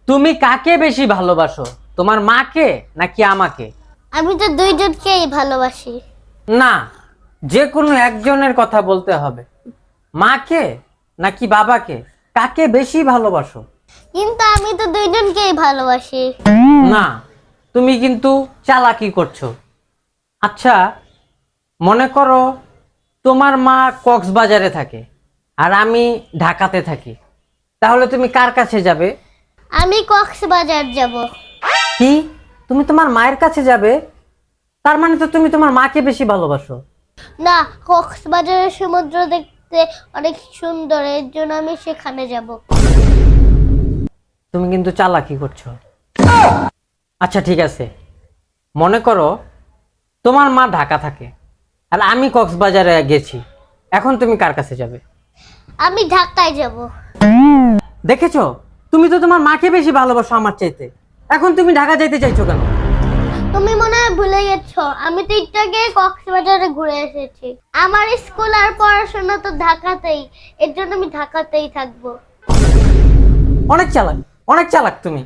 তুমি কাকে বেশি ভালোবাসো, তোমার মাকে নাকি আমাকে? আমি তো দুইজনকেই ভালোবাসি। না, যে কোনো একজনের কথা বলতে হবে। মাকে নাকি বাবাকে, কাকে বেশি ভালোবাসো? কিন্তু আমি তো দুইজনকেই ভালোবাসি। না, তুমি কিন্তু চালাকি করছো। আচ্ছা, মনে করো তোমার মা কক্সবাজারে থাকে আর আমি ঢাকাতে থাকি, তাহলে তুমি কার কাছে যাবে? আমি কক্সবাজার যাব। কি, তুমি তোমার মায়ের কাছে যাবে? তার মানে তো তুমি তোমার মাকে বেশি ভালোবাসো। না, কক্সবাজারের সমুদ্র দেখতে অনেক সুন্দর, এর জন্য আমি সেখানে যাব। তুমি কিন্তু চালাকি করছো। আচ্ছা ঠিক আছে, মনে করো তোমার মা ঢাকা থাকে আর আমি কক্সবাজারে গেছি, এখন তুমি কার কাছে যাবে? আমি ঢাকায় যাব। দেখেছো, তুমি তো তোমার মাকে বেশি ভালোবাসো আমার চাইতে, এখন তুমি ঢাকা যাইতে চাইছো কেন? তুমি মনে হয় ভুলে গেছো, আমি তো একটু আগে কক্সবাজারে ঘুরে এসেছি। আমার স্কুল আর পড়াশোনা তো ঢাকাতেই, এর জন্য আমি ঢাকাতেই থাকবো। অনেক চালাক, অনেক চালাক তুমি।